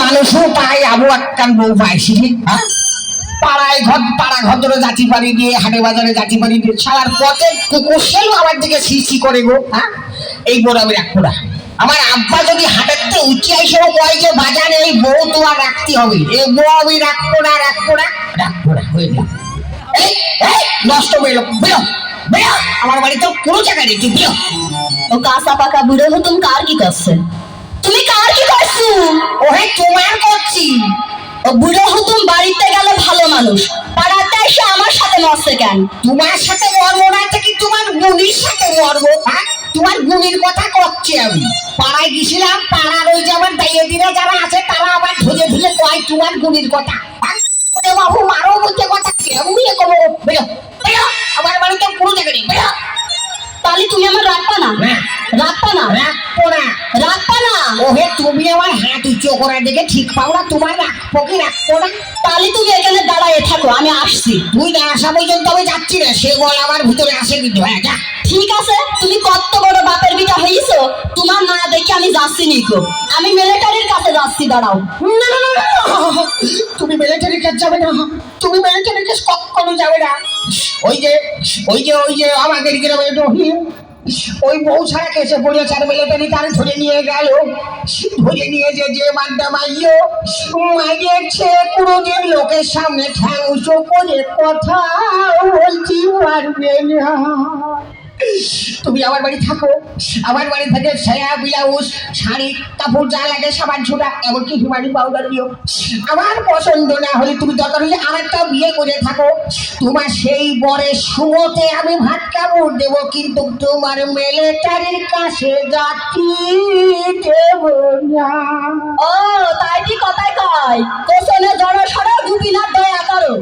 মানুষও পায় আবু একখান বউ পাইছি হ্যাঁ পাড়ায় পাড়া ঘর ধরে জাতি পাড়ি দিয়ে হাটে বাজারে জাতি পাড়ি দিয়ে ছাড়ার পথে কুকুর সেল আমার দিকে সি করে গো হ্যাঁ এই বড় আমি রাখবো না আমার আব্বা যদি হাটের উঠে এসেও কয় যে বাজারে এই বউ তোমার রাখতে হবে এই বউ আমি রাখবো না হয়ে গেল এই নষ্ট বেরো বেরো বেরো আমার বাড়িতে কোনো জায়গায় নেই বেরো ও কাঁচা পাকা বুড়ো হতুম কার কি করছে তুমি কার কি করছো ওহে তোমার করছি ও বুড়ো হতুম বাড়িতে গেলে ভালো মানুষ পাড়াতে এসে আমার সাথে মরছে কেন তোমার সাথে মরবো না কি তোমার গুণির সাথে মরবো হ্যাঁ তোমার গুণির কথা করছি আমি পাড়ায় গেছিলাম পাড়ার ওই যে আমার দাইয়েদিরা যারা আছে তারা আবার ধুলে কয় তোমার গুণির কথা বাবু মারো বলতে কথা কেমনি কমো বেরো বেরো আমার বাড়িতে পুরো জায়গা নেই বেরো তাহলে তুমি আমার রাখবা না রাখবো না ওহে তুমি আমার হাত উঁচু করার দিকে ঠিক পাও না তোমার রাখবো না তাহলে তুমি এখানে দাঁড়ায় থাকো আমি আসছি তুই না আসা পর্যন্ত আমি যাচ্ছি না সে বল আমার ভিতরে আসে কিন্তু হ্যাঁ যা ঠিক আছে তুমি কত বড় বাপের বিটা হইছো তোমার না দেখে আমি যাচ্ছি নিকো আমি মিলিটারির কাছে যাচ্ছি দাঁড়াও না তুমি মিলিটারির কাছে যাবে না তুমি মিলিটারির কাছে কখনো যাবে না ওই যে আমাদের গ্রামে রহিম ওই বউ ছাড়া কেসে পড়েছে আর মিলিটারি তার ধরে নিয়ে গেল ধরে নিয়ে যে মাড্ডা মাইয়েছে কোনোদিন লোকের সামনে ঠ্যাং উঁচু করে কথা বলতে পারবে না তুমি আমার বাড়ি থাকো আমার বাড়ি থেকে সায়া ব্লাউজ শাড়ি কাপড় যা লাগে সাবান ছোটা এমনকি হিমানি পাউডার দিও আমার পছন্দ না হলে তুমি দরকার হলে আরেকটা বিয়ে করে থাকো তোমার সেই বরের সুমোতে আমি ভাত কাপড় দেবো কিন্তু তোমার মিলিটারির কাছে যাচ্ছি দেব না ও তাই কি কথাই কয় কোসনে জড় সড় ডুবি না দয়া করো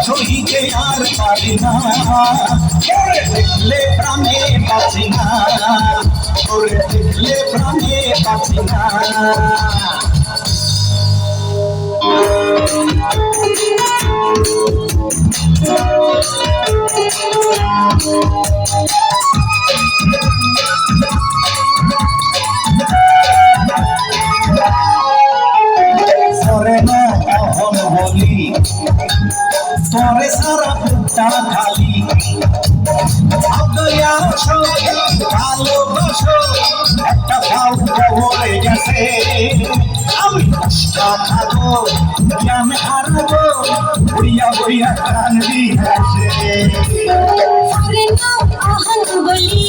ছড়িতে আর পারি না দেখলে প্রাণে বাঁচি না তোরে দেখলে প্রাণে বাঁচি না তোরে সারা বুকটা খালি ভালোবাসো একটা ফাউ বলে গেছে আমি খাবো জ্ঞান হারাবো বইয়া বইয়া কান্দি হাসে বলি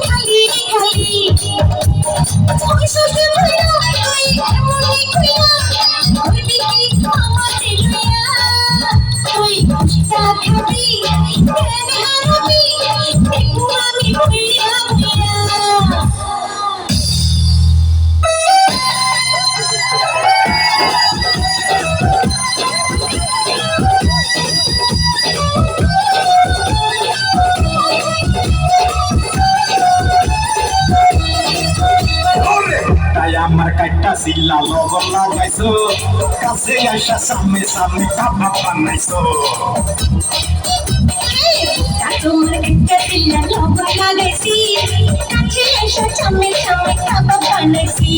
খালি খালি আমার কাইটা সিল্লা লগন লাগাইছো কাছে আইসা সামনে সামনে কাবাব বানাইছো তোমার কাইটা সিল্লা লগন লাগাইছি কাছে আইসা সামনে সামনে কাবাব বানাইছি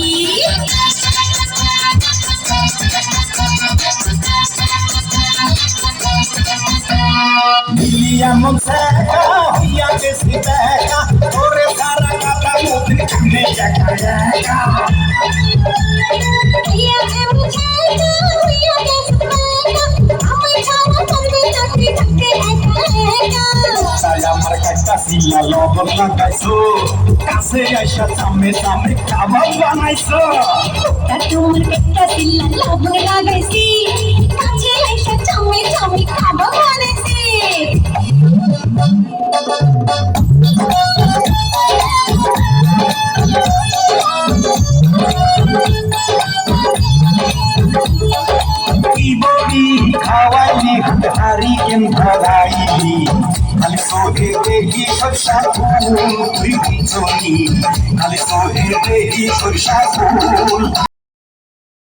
মিলিয়া মনসাকা হিয়া কেসি দেখা ওরে সারা কাটা মুদ্রি খানে একা একা হিয়া আমি চাইতা হিয়া কেসি দেখা আমি ছাড়া চলবে চাকরি চাকরি একা একা তাই আমার কাইটা সিল্লা লগন লাগাইছো কাছে আইসা সামনে সামনে কাবাব বানাইছো তোমার কাইটা সিল্লা লগন লাগাইছি কাছে আইসা সামনে সামনে কাবাব বানাইছি তাড়াতাড়ি কেন ধরাইলি খালি সোহে দেহি সরষা ফুল তুই বুঝনি খালি সোহে দেহি সরষা ফুল